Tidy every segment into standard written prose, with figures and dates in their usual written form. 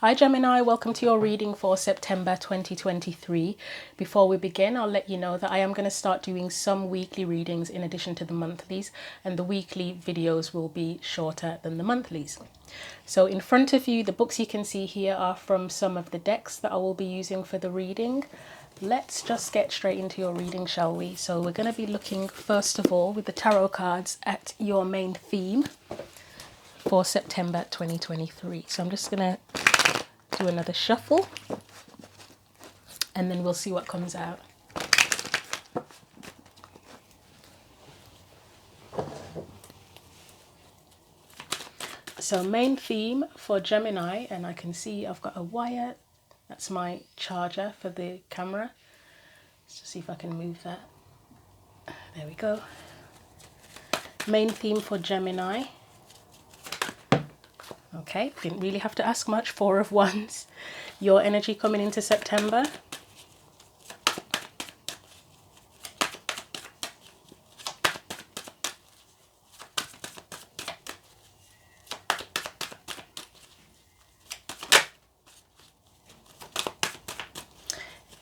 Hi Gemini, welcome to your reading for September 2023. Before we begin, I'll let you know that I am going to start doing some weekly readings in addition to the monthlies, and the weekly videos will be shorter than the monthlies. So in front of you, the books you can see here are from some of the decks that I will be using for the reading. Let's just get straight into your reading, shall we? So we're going to be looking first of all with the tarot cards at your main theme for September 2023. So I'm just going to do another shuffle and then we'll see what comes out. So main theme for Gemini, and I can see I've got a wire. That's my charger for the camera. Let's just see if I can move that. There we go. Main theme for Gemini. Okay, didn't really have to ask much. 4 of Wands. Your energy coming into September.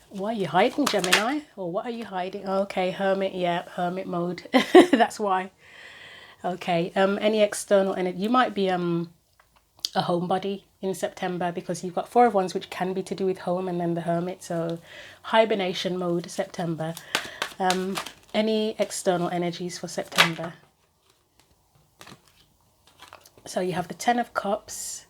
Why are you hiding, Gemini? Or what are you hiding? Okay, hermit, yeah, hermit mode. That's why. Okay, any external energy. You might be a homebody in September because you've got 4 of Wands, which can be to do with home, and then the hermit. So hibernation mode, September. Any external energies for September? So you have the 10 of Cups,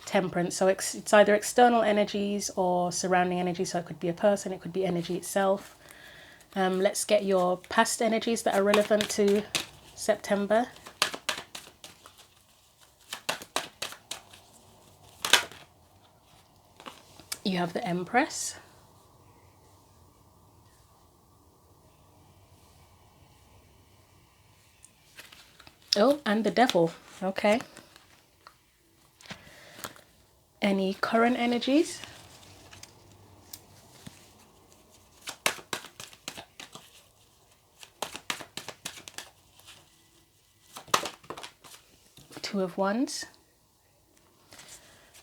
Temperance. So it's either external energies or surrounding energies. So it could be a person, it could be energy itself. Let's get your past energies that are relevant to September. You have the Empress. Oh, and the Devil. Okay. Any current energies? Two of Wands.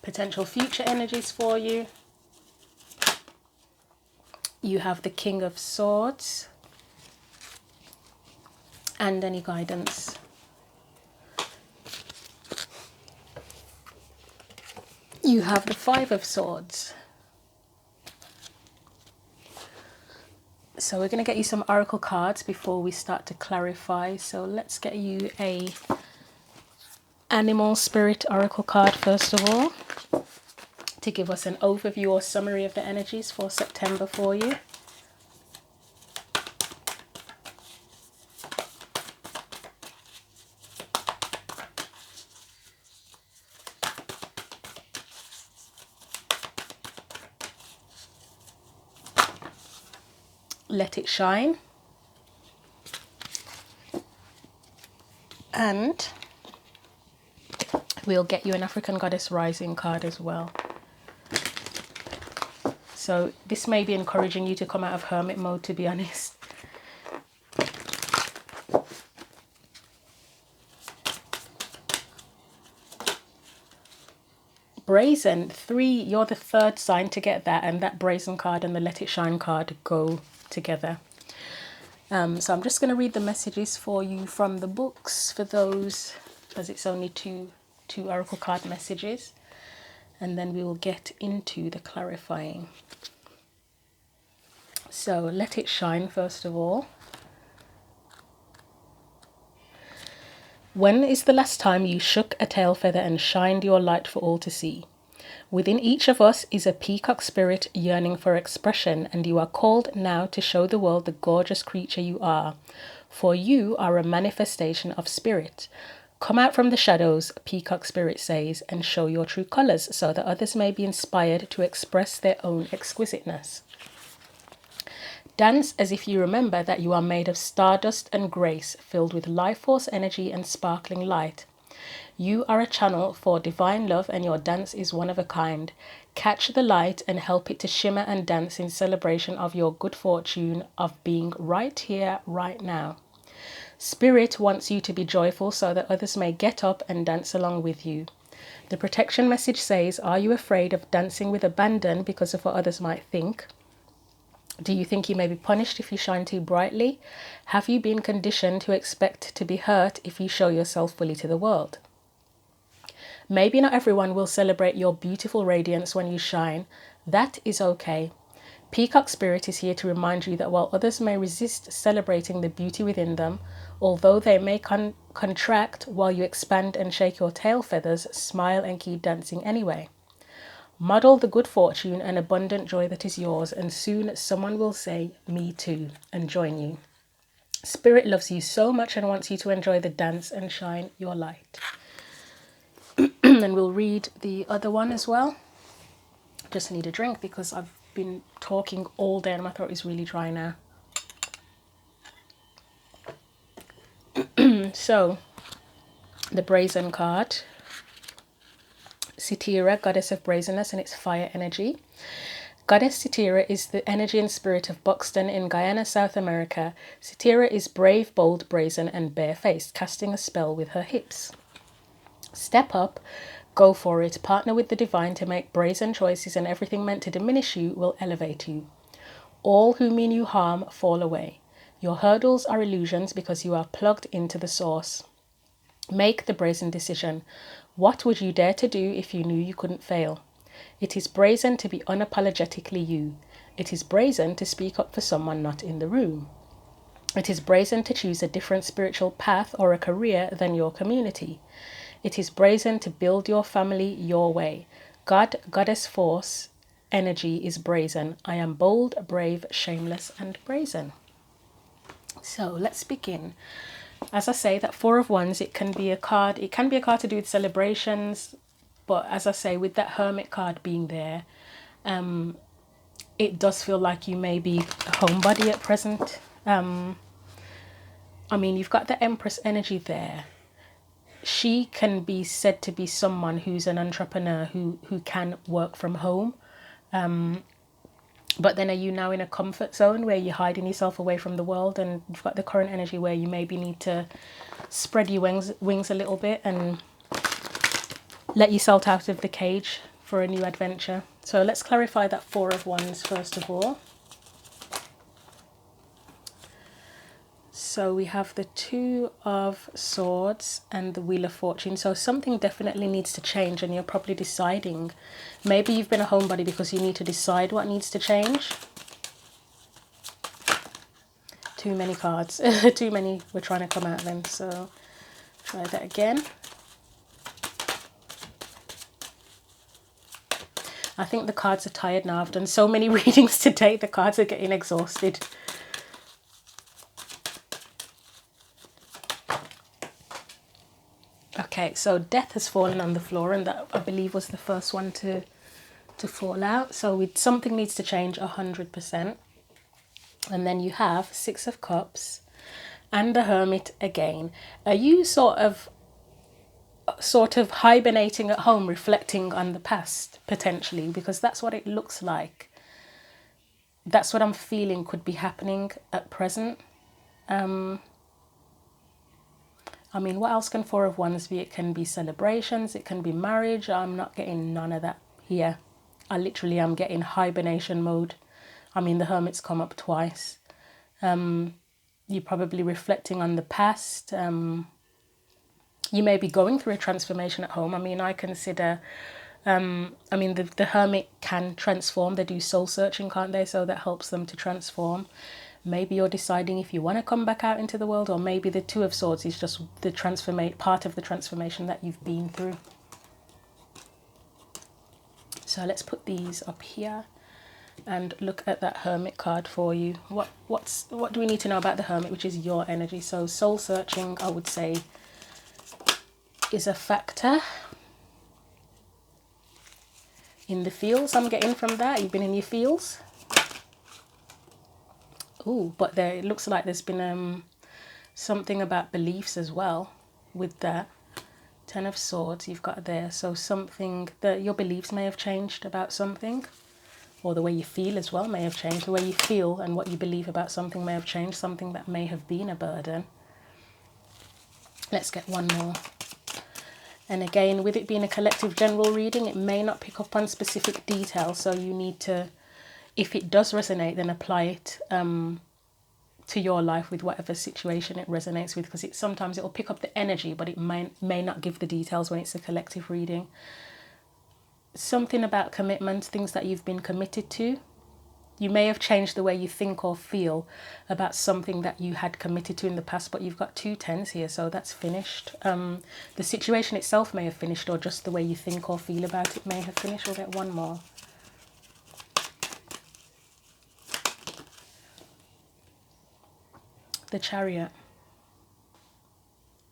Potential future energies for you. You have the King of Swords. And any guidance. You have the 5 of Swords. So we're going to get you some oracle cards before we start to clarify. So let's get you a animal spirit oracle card first of all, to give us an overview or summary of the energies for September for you. Let It Shine. And we'll get you an African Goddess Rising card as well. So this may be encouraging you to come out of hermit mode, to be honest. Brazen, 3, you're the 3rd sign to get that, and that Brazen card and the Let It Shine card go together. So I'm just going to read the messages for you from the books for those, as it's only two oracle card messages, and then we will get into the clarifying. So Let It Shine first of all. When is the last time you shook a tail feather and shined your light for all to see? Within each of us is a peacock spirit yearning for expression, and you are called now to show the world the gorgeous creature you are. For you are a manifestation of spirit. Come out from the shadows, peacock spirit says, and show your true colours so that others may be inspired to express their own exquisiteness. Dance as if you remember that you are made of stardust and grace, filled with life force, energy, and sparkling light. You are a channel for divine love, and your dance is one of a kind. Catch the light and help it to shimmer and dance in celebration of your good fortune of being right here, right now. Spirit wants you to be joyful so that others may get up and dance along with you. The protection message says, are you afraid of dancing with abandon because of what others might think? Do you think you may be punished if you shine too brightly? Have you been conditioned to expect to be hurt if you show yourself fully to the world? Maybe not everyone will celebrate your beautiful radiance when you shine. That is okay. Peacock Spirit is here to remind you that while others may resist celebrating the beauty within them, although they may contract while you expand and shake your tail feathers, smile and keep dancing anyway. Model the good fortune and abundant joy that is yours, and soon someone will say, me too, and join you. Spirit loves you so much and wants you to enjoy the dance and shine your light. And we'll read the other one as well. Just need a drink because I've been talking all day and my throat is really dry now. So, the Brazen card. Sitira, Goddess of Brazenness, and its fire energy. Goddess Sitira is the energy and spirit of Buxton in Guyana, South America. Sitira is brave, bold, brazen, and barefaced, casting a spell with her hips. Step up, go for it, partner with the divine to make brazen choices, and everything meant to diminish you will elevate you. All who mean you harm fall away. Your hurdles are illusions because you are plugged into the source. Make the brazen decision. What would you dare to do if you knew you couldn't fail? It is brazen to be unapologetically you. It is brazen to speak up for someone not in the room. It is brazen to choose a different spiritual path or a career than your community. It is brazen to build your family your way. God, Goddess Force, energy is brazen. I am bold, brave, shameless, and brazen. So let's begin. As I say, that Four of Wands, it can be a card to do with celebrations, but as I say, with that Hermit card being there, it does feel like you may be a homebody at present. I mean, you've got the Empress energy there. She can be said to be someone who's an entrepreneur who can work from home. But then are you now in a comfort zone where you're hiding yourself away from the world, and you've got the current energy where you maybe need to spread your wings a little bit and let yourself out of the cage for a new adventure. So let's clarify that Four of Wands first of all. So we have the Two of Swords and the Wheel of Fortune. So something definitely needs to change, and you're probably deciding. Maybe you've been a homebody because you need to decide what needs to change. Too many cards. Too many were trying to come out then. So try that again. I think the cards are tired now. I've done so many readings today. The cards are getting exhausted. Okay, so Death has fallen on the floor, and that I believe was the first one to fall out. So something needs to change 100%. And then you have Six of Cups and the Hermit again. Are you sort of hibernating at home, reflecting on the past potentially? Because that's what it looks like. That's what I'm feeling could be happening at present. I mean, what else can Four of Wands be? It can be celebrations, it can be marriage. I'm not getting none of that here. I literally am getting hibernation mode. I mean, the Hermit's come up twice. You're probably reflecting on the past. You may be going through a transformation at home. I mean, I consider, the Hermit can transform. They do soul searching, can't they? So that helps them to transform. Maybe you're deciding if you want to come back out into the world, or maybe the Two of Swords is just the part of the transformation that you've been through. So let's put these up here and look at that Hermit card for you. What do we need to know about the Hermit, which is your energy? So soul searching, I would say, is a factor in the feels I'm getting from that. You've been in your feels. Oh, but it looks like there's been something about beliefs as well with that. Ten of Swords you've got there. So something that your beliefs may have changed about something, or the way you feel as well may have changed. The way you feel and what you believe about something may have changed. Something that may have been a burden. Let's get one more. And again, with it being a collective general reading, it may not pick up on specific details. So you need to, if it does resonate, then apply it to your life with whatever situation it resonates with, because sometimes it will pick up the energy, but it may not give the details when it's a collective reading. Something about commitment, things that you've been committed to. You may have changed the way you think or feel about something that you had committed to in the past, but you've got 2 10s here, so that's finished. The situation itself may have finished, or just the way you think or feel about it may have finished. We'll get one more. The Chariot.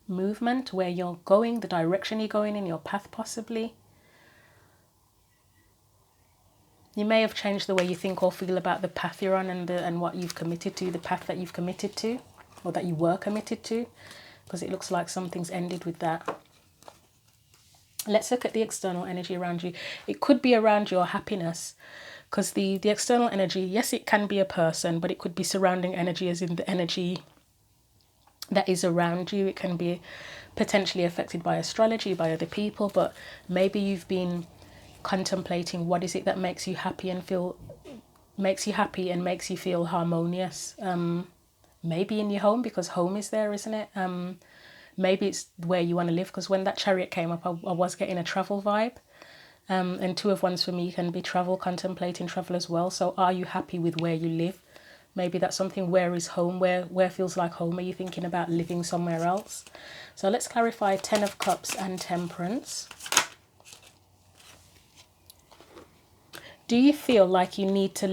Movement, where you're going, the direction you're going in, your path possibly. You may have changed the way you think or feel about the path you're on and what you've committed to, the path that you've committed to, or that you were committed to, because it looks like something's ended with that. Let's look at the external energy around you. It could be around your happiness, because the external energy, yes, it can be a person, but it could be surrounding energy, as in the energy that is around you. It can be potentially affected by astrology, by other people, but maybe you've been contemplating what is it that makes you happy and makes you feel harmonious. Maybe in your home, because home is there, isn't it? Maybe it's where you want to live, because when that Chariot came up, I was getting a travel vibe. And 2 of Wands for me can be travel, contemplating travel as well. So are you happy with where you live? Maybe that's something. Where is home? Where feels like home? Are you thinking about living somewhere else? So let's clarify 10 of Cups and Temperance. Do you feel like you need to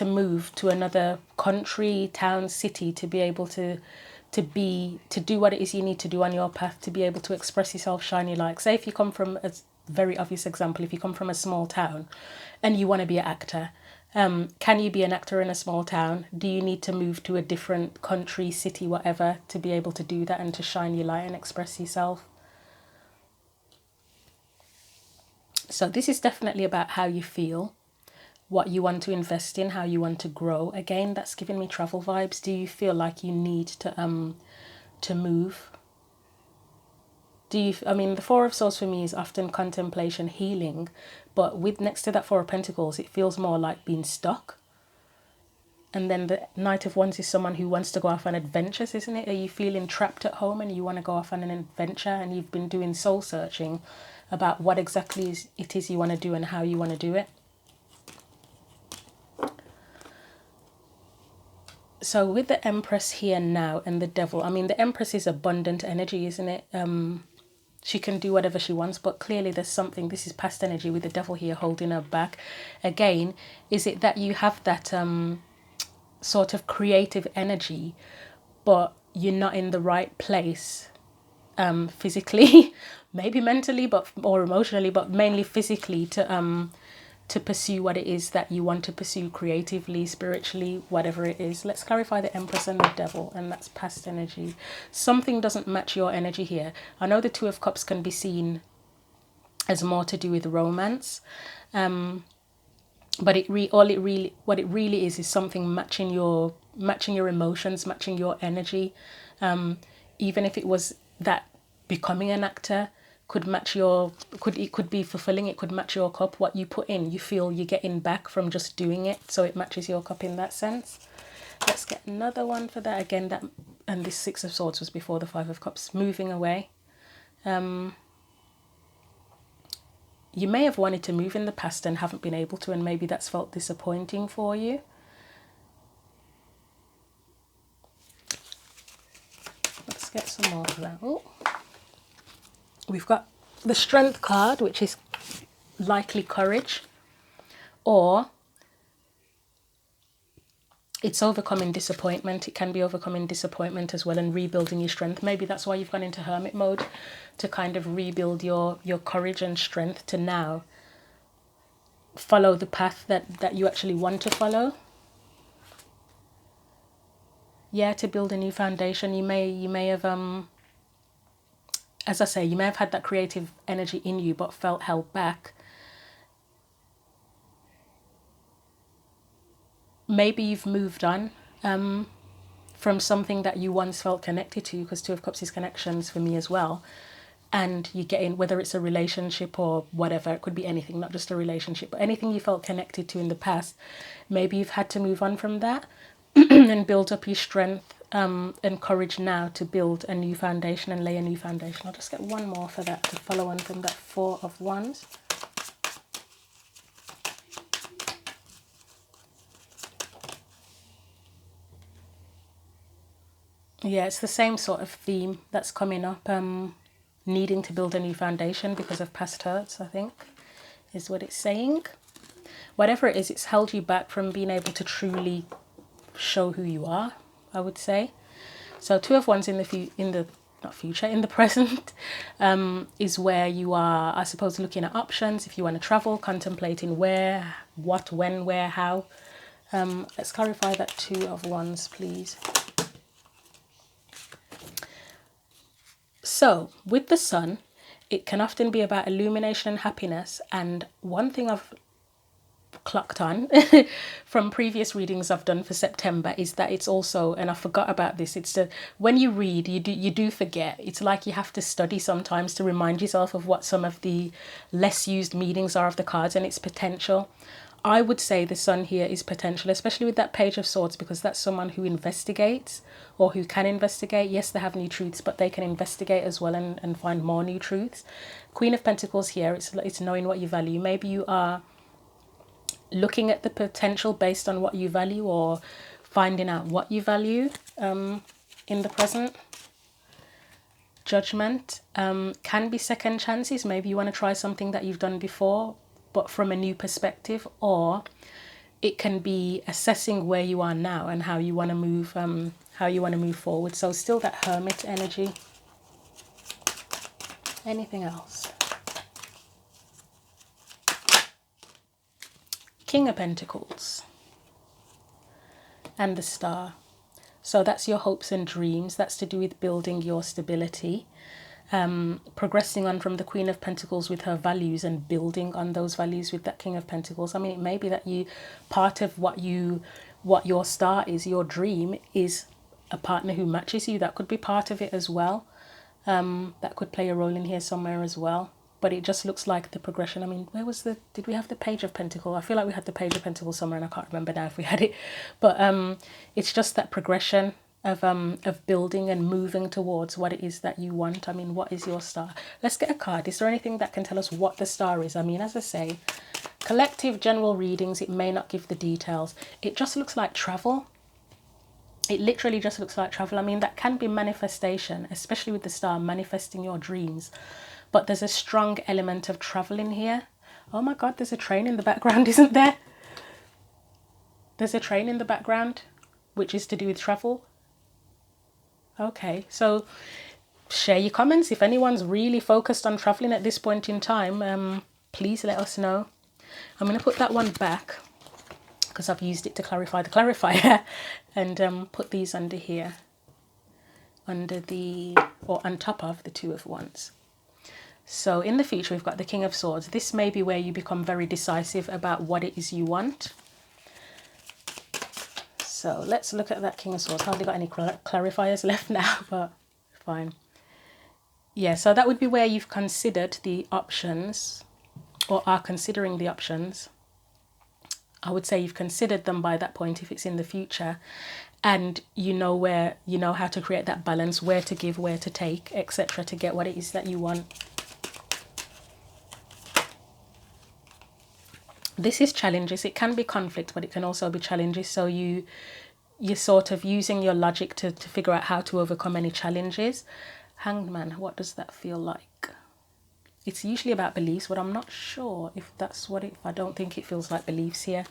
move to another country, town, city to be able to do what it is you need to do on your path, to be able to express yourself, shine your light? Say if you come from, a very obvious example, if you come from a small town and you want to be an actor, can you be an actor in a small town? Do you need to move to a different country, city, whatever, to be able to do that and to shine your light and express yourself? So this is definitely about how you feel, what you want to invest in, how you want to grow. Again, that's giving me travel vibes. Do you feel like you need to move? I mean, the 4 of Swords for me is often contemplation, healing, but with next to that 4 of Pentacles, it feels more like being stuck. And then the Knight of Wands is someone who wants to go off on adventures, isn't it? Are you feeling trapped at home and you want to go off on an adventure, and you've been doing soul searching about what exactly it is you want to do and how you want to do it? So with the Empress here now and the Devil, I mean, the Empress is abundant energy, isn't it? She can do whatever she wants, but clearly there's something, this is past energy with the Devil here holding her back. Again, is it that you have that sort of creative energy, but you're not in the right place physically, maybe mentally, or emotionally, but mainly physically, to pursue what it is that you want to pursue creatively, spiritually, whatever it is. Let's clarify the Empress and the Devil, and that's past energy. Something doesn't match your energy here. I know the 2 of Cups can be seen as more to do with romance, but what it really is something matching your emotions, matching your energy. Even if it was that becoming an actor could match it could be fulfilling, it could match your cup. What you put in, you feel you're getting back from just doing it, so it matches your cup in that sense. Let's get another one for that. Again, and this 6 of Swords was before the 5 of Cups. Moving away. You may have wanted to move in the past and haven't been able to, and maybe that's felt disappointing for you. Let's get some more of that. Oh. We've got the Strength card, which is likely courage, or it's overcoming disappointment. It can be overcoming disappointment as well and rebuilding your strength. Maybe that's why you've gone into hermit mode, to kind of rebuild your courage and strength to now follow the path that you actually want to follow. Yeah, to build a new foundation. You may have as I say, you may have had that creative energy in you but felt held back. Maybe you've moved on from something that you once felt connected to, because 2 of Cups is connections for me as well. and you get in, whether it's a relationship or whatever, it could be anything, not just a relationship, but anything you felt connected to in the past. Maybe you've had to move on from that and build up your strength and courage now to build a new foundation and lay a new foundation. I'll just get one more for that to follow on from that Four of Wands. Yeah, it's the same sort of theme that's coming up. Needing to build a new foundation because of past hurts, I think, is what it's saying. Whatever it is, it's held you back from being able to truly show who you are, I would say. So Two of Wands in the present, is where you are, I suppose, looking at options. If you want to travel, contemplating where, what, when, where, how. Let's clarify that Two of Wands, please. So with the Sun, it can often be about illumination and happiness. And one thing I've clocked on from previous readings I've done for September is that it's also, and I forgot about this, it's when you read, you do forget. It's like you have to study sometimes to remind yourself of what some of the less used meanings are of the cards and its potential. I would say the Sun here is potential, especially with that Page of Swords, because that's someone who investigates or who can investigate. Yes, they have new truths, but they can investigate as well and find more new truths. Queen of Pentacles here, it's knowing what you value. Maybe you are looking at the potential based on what you value, or finding out what you value in the present. Judgment can be second chances. Maybe you want to try something that you've done before, but from a new perspective, or it can be assessing where you are now and how you want to move forward. So still that Hermit energy. Anything else? King of Pentacles and the Star. So that's your hopes and dreams. That's to do with building your stability. Progressing on from the Queen of Pentacles with her values and building on those values with that King of Pentacles. I mean, it may be that part of what your star is, your dream, is a partner who matches you. That could be part of it as well. That could play a role in here somewhere as well. But it just looks like the progression. I mean, did we have the Page of Pentacles? I feel like we had the Page of Pentacles somewhere and I can't remember now if we had it. But it's just that progression of building and moving towards what it is that you want. I mean, what is your star? Let's get a card. Is there anything that can tell us what the star is? I mean, as I say, collective general readings, it may not give the details. It just looks like travel. It literally just looks like travel. I mean, that can be manifestation, especially with the star, manifesting your dreams. But there's a strong element of travel in here. Oh my God, there's a train in the background, isn't there? There's a train in the background, which is to do with travel. Okay, so share your comments. If anyone's really focused on traveling at this point in time, please let us know. I'm going to put that one back because I've used it to clarify the clarifier, and put these under here, on top of the Two of Wands. So in the future, we've got the King of Swords. This may be where you become very decisive about what it is you want. So let's look at that King of Swords. Hardly got any clarifiers left now, but fine. Yeah, so that would be where you've considered the options, or are considering the options. I would say you've considered them by that point if it's in the future, and you know how to create that balance, where to give, where to take, etc., to get what it is that you want. This is challenges. It can be conflict, but it can also be challenges. So you're sort of using your logic to figure out how to overcome any challenges. Hanged Man, what does that feel like? It's usually about beliefs, but I'm not sure if that's what I don't think it feels like beliefs here.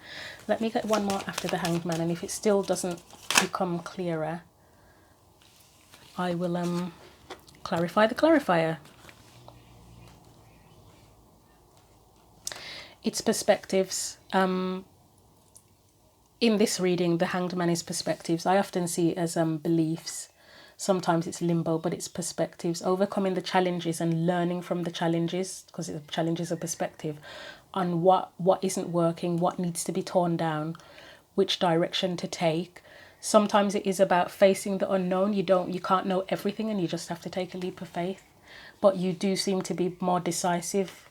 Let me get one more after the Hanged Man, and if it still doesn't become clearer, I will clarify the clarifier. It's perspectives. In this reading, the Hanged Man is perspectives. I often see it as beliefs. Sometimes it's limbo, but it's perspectives. Overcoming the challenges and learning from the challenges, because the challenges are perspective, on what isn't working, what needs to be torn down, which direction to take. Sometimes it is about facing the unknown. You can't know everything, and you just have to take a leap of faith. but you do seem to be more decisive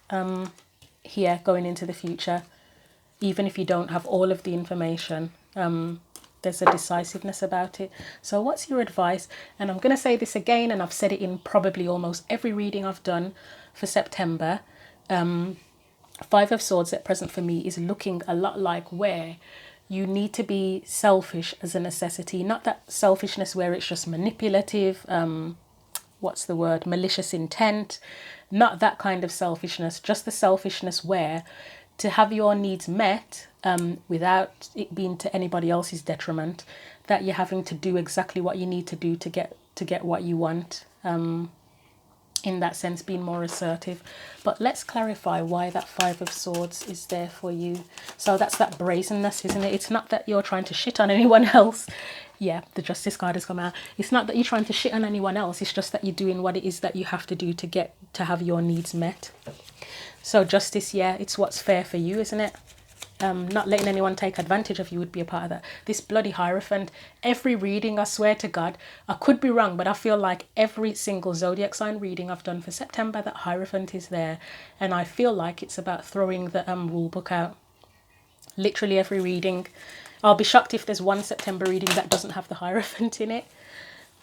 here going into the future. Even if you don't have all of the information, there's a decisiveness about it. So what's your advice? And I'm going to say this again, and I've said it in probably almost every reading I've done for September. Five of Swords at present for me is looking a lot like where you need to be selfish as a necessity. Not that selfishness where it's just manipulative, what's the word, malicious intent. Not that kind of selfishness, just the selfishness where to have your needs met without it being to anybody else's detriment, that you're having to do exactly what you need to do to get what you want. In that sense, being more assertive. But let's clarify why that Five of Swords is there for you. So that's that brazenness, isn't it? It's not that you're trying to shit on anyone else. Yeah, the Justice card has come out. It's not that you're trying to shit on anyone else. It's just that you're doing what it is that you have to do to have your needs met. So Justice, yeah, it's what's fair for you, isn't it? Not letting anyone take advantage of you would be a part of that. This bloody Hierophant, every reading, I swear to God, I could be wrong, but I feel like every single zodiac sign reading I've done for September, that Hierophant is there. And I feel like it's about throwing the rule book out. Literally every reading. I'll be shocked if there's one September reading that doesn't have the Hierophant in it.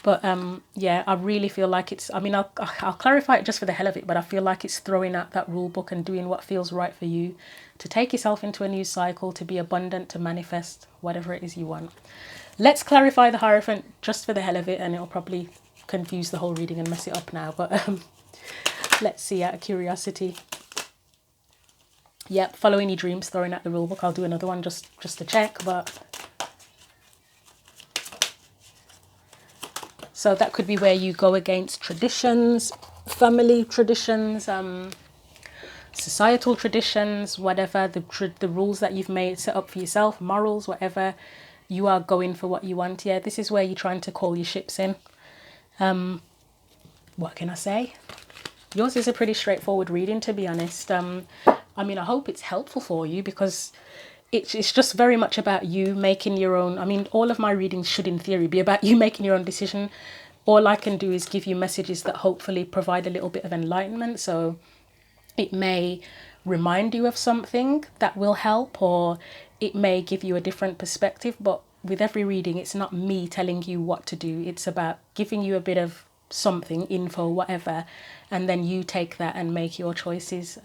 But yeah, I really feel like it's, I mean, I'll clarify it just for the hell of it, but I feel like it's throwing out that rule book and doing what feels right for you, to take yourself into a new cycle, to be abundant, to manifest whatever it is you want. Let's clarify the Hierophant just for the hell of it, and it'll probably confuse the whole reading and mess it up now. But let's see, out of curiosity. Yep, following your dreams, throwing out the rule book. I'll do another one just to check, but... So that could be where you go against traditions, family traditions, societal traditions, whatever, the rules that you've made, set up for yourself, morals, whatever. You are going for what you want. Yeah, this is where you're trying to call your ships in. What can I say? Yours is a pretty straightforward reading, to be honest. I mean, I hope it's helpful for you, because it's just very much about you making your own. I mean, all of my readings should, in theory, be about you making your own decision. All I can do is give you messages that hopefully provide a little bit of enlightenment. So it may remind you of something that will help, or it may give you a different perspective. But with every reading, it's not me telling you what to do. It's about giving you a bit of something, info, whatever, and then you take that and make your choices,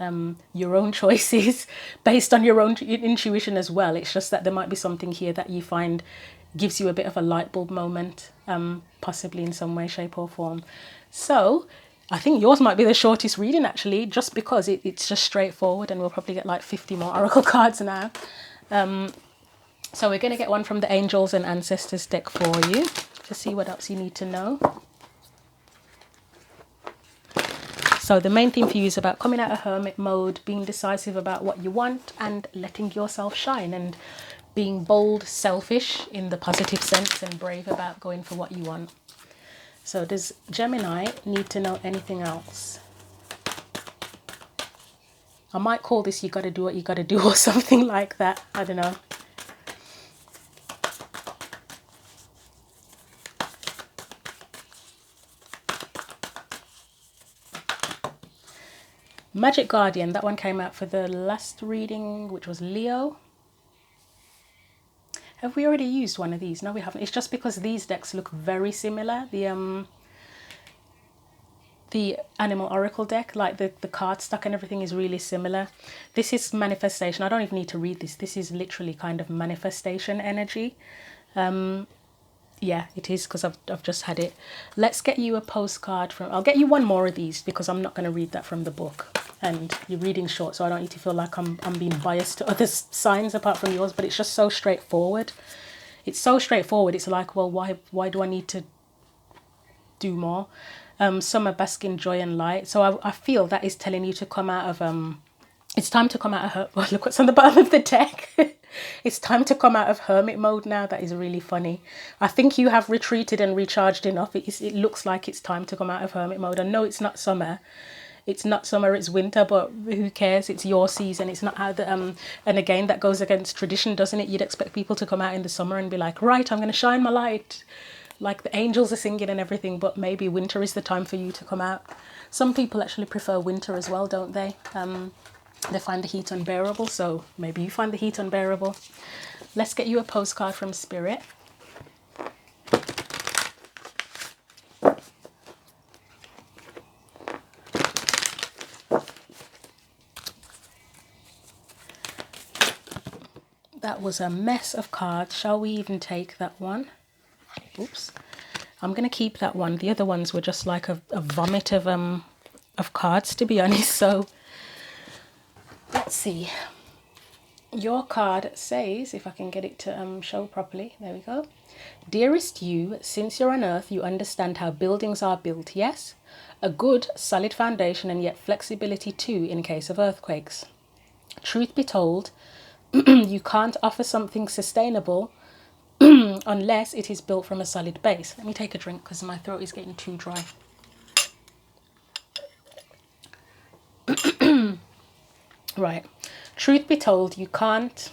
your own choices based on your own intuition as well. It's just that there might be something here that you find gives you a bit of a light bulb moment, possibly in some way, shape or form. So I think yours might be the shortest reading, actually, just because it's just straightforward, and we'll probably get like 50 more oracle cards now. So we're going to get one from the Angels and Ancestors deck for you to see what else you need to know. So the main thing for you is about coming out of hermit mode, being decisive about what you want, and letting yourself shine, and being bold, selfish in the positive sense, and brave about going for what you want. So does Gemini need to know anything else? I might call this "you gotta do what you gotta do" or something like that. I don't know. Magic Guardian, that one came out for the last reading, which was Leo. Have we already used one of these? No, we haven't. It's just because these decks look very similar. The Animal Oracle deck, like the card stock and everything, is really similar. This is manifestation. I don't even need to read this. This is literally kind of manifestation energy. Yeah, it is, because I've just had it. Let's get you a postcard from... I'll get you one more of these, because I'm not going to read that from the book. And you're reading short, so I don't need to feel like I'm being biased to other signs apart from yours. But it's just so straightforward. It's so straightforward. It's like, well, why do I need to do more? Summer, bask in joy and light. So I feel that is telling you to come out of... It's time to come out of her. Well, look what's on the bottom of the deck. It's time to come out of hermit mode now. That is really funny. I think you have retreated and recharged enough. It looks like it's time to come out of hermit mode. I know it's not summer. It's not summer, it's winter, but who cares? It's your season. It's not how the... and again, that goes against tradition, doesn't it? You'd expect people to come out in the summer and be like, right, I'm going to shine my light. Like the angels are singing and everything, but maybe winter is the time for you to come out. Some people actually prefer winter as well, don't they? They find the heat unbearable, so maybe you find the heat unbearable. Let's get you a postcard from Spirit. That was a mess of cards. Shall we even take that one? Oops. I'm going to keep that one. The other ones were just like a vomit of cards, to be honest. So let's see. Your card says, if I can get it to show properly, there we go. Dearest you, since you're on Earth, you understand how buildings are built, yes? A good, solid foundation and yet flexibility too in case of earthquakes. Truth be told, you can't offer something sustainable unless it is built from a solid base. Let me take a drink because my throat is getting too dry. Right. Truth be told, you can't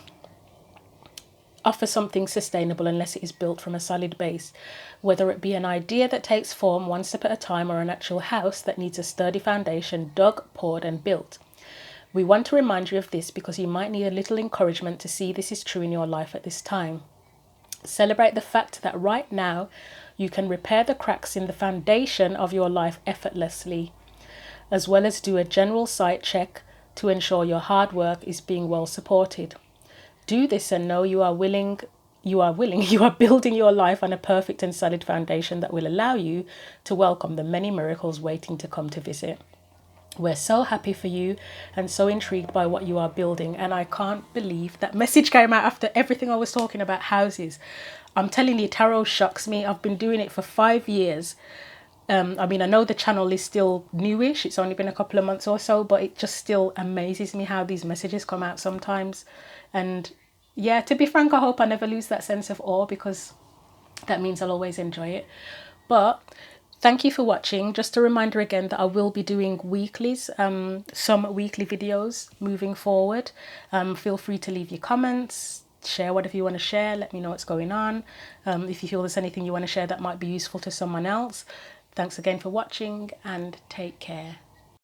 offer something sustainable unless it is built from a solid base, whether it be an idea that takes form one step at a time or an actual house that needs a sturdy foundation dug, poured and built. We want to remind you of this because you might need a little encouragement to see this is true in your life at this time. Celebrate the fact that right now you can repair the cracks in the foundation of your life effortlessly, as well as do a general site check to ensure your hard work is being well supported. Do this and know you are building your life on a perfect and solid foundation that will allow you to welcome the many miracles waiting to come to visit. We're so happy for you and so intrigued by what you are building. And I can't believe that message came out after everything I was talking about houses. I'm telling you, tarot shocks me. I've been doing it for 5 years. I mean, I know the channel is still newish. It's only been a couple of months or so, but it just still amazes me how these messages come out sometimes. And yeah, to be frank, I hope I never lose that sense of awe because that means I'll always enjoy it. But thank you for watching. Just a reminder again that I will be doing weeklies, some weekly videos moving forward. Feel free to leave your comments, share whatever you want to share, let me know what's going on. If you feel there's anything you want to share that might be useful to someone else. Thanks again for watching and take care.